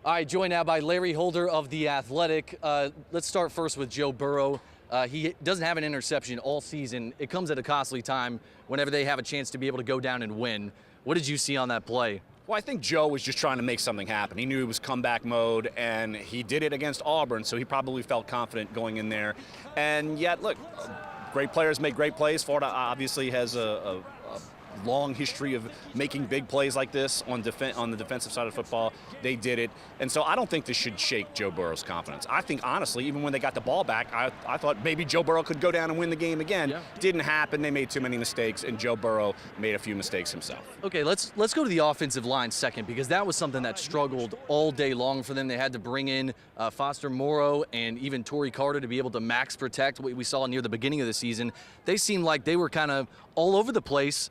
All right, joined now by Larry Holder of The Athletic. Let's start first with Joe Burrow. He doesn't have an interception all season. It comes at a costly time whenever they have a chance to be able to go down and win. What did you see on that play? Well, I think Joe was just trying to make something happen. He knew it was comeback mode, and he did it against Auburn, so he probably felt confident going in there. And yet, look, great players make great plays. Florida obviously has a long history of making big plays like this on the defensive side of football. They did it. And so I don't think this should shake Joe Burrow's confidence. I think, honestly, even when they got the ball back, I thought maybe Joe Burrow could go down and win the game again. Yeah. Didn't happen. They made too many mistakes, and Joe Burrow made a few mistakes himself. Okay, let's go to the offensive line second, because that was something that struggled all day long for them. They had to bring in Foster Morrow and even Torrey Carter to be able to max protect what we saw near the beginning of the season. They seemed like they were kind of all over the place.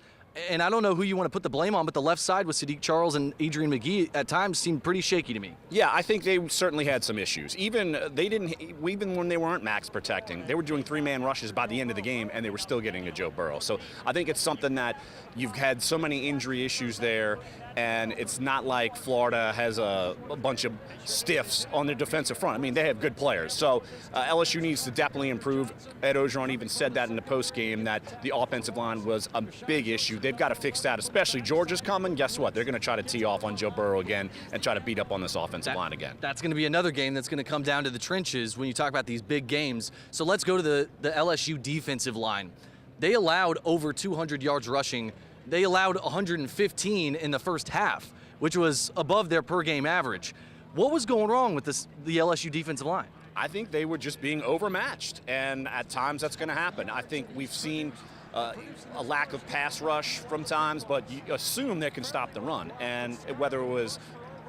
And I don't know who you want to put the blame on, but the left side with Sadiq Charles and Adrian McGee at times seemed pretty shaky to me. Yeah, I think they certainly had some issues. Even when they weren't max protecting, they were doing three-man rushes by the end of the game, and they were still getting to Joe Burrow. So I think it's something that you've had so many injury issues there, and it's not like Florida has a bunch of stiffs on their defensive front. I mean, they have good players. So LSU needs to definitely improve. Ed Orgeron even said that in the postgame, that the offensive line was a big issue. They've got to fix that, especially Georgia's coming. Guess what? They're going to try to tee off on Joe Burrow again and try to beat up on this offensive line again. That's going to be another game that's going to come down to the trenches when you talk about these big games. So let's go to the LSU defensive line. They allowed over 200 yards rushing. They allowed 115 in the first half, which was above their per-game average. What was going wrong with the LSU defensive line? I think they were just being overmatched, and at times that's going to happen. I think we've seen a lack of pass rush from times, but you assume they can stop the run. And whether it was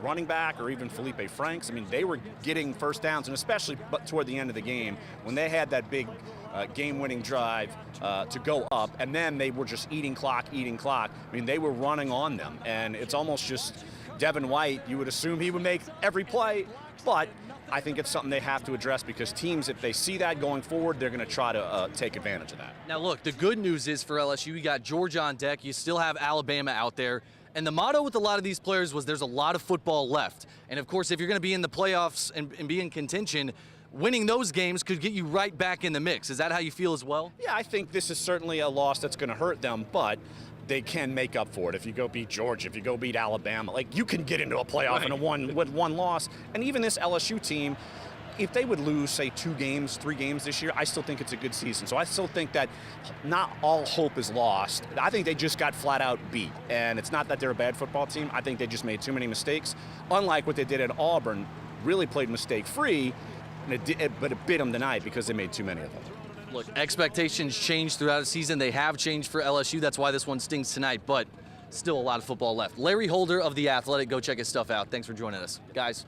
running back or even Felipe Franks, I mean, they were getting first downs, and especially toward the end of the game when they had that big game-winning drive to go up, and then they were just eating clock. I mean, they were running on them, and it's almost just Devin White. You would assume he would make every play, but I think it's something they have to address, because teams, if they see that going forward, they're going to try to take advantage of that. Now, look, the good news is for LSU, you got Georgia on deck. You still have Alabama out there. And the motto with a lot of these players was there's a lot of football left. And, of course, if you're going to be in the playoffs and be in contention, winning those games could get you right back in the mix. Is that how you feel as well? Yeah, I think this is certainly a loss that's going to hurt them, but they can make up for it. If you go beat Georgia, if you go beat Alabama, like, you can get into a playoff with one loss. And even this LSU team, if they would lose, say, 2 games, 3 games this year, I still think it's a good season. So I still think that not all hope is lost. I think they just got flat out beat. And it's not that they're a bad football team. I think they just made too many mistakes. Unlike what they did at Auburn, really played mistake-free, but it bit them tonight because they made too many of them. Look, expectations change throughout the season. They have changed for LSU. That's why this one stings tonight, but still a lot of football left. Larry Holder of The Athletic. Go check his stuff out. Thanks for joining us, guys.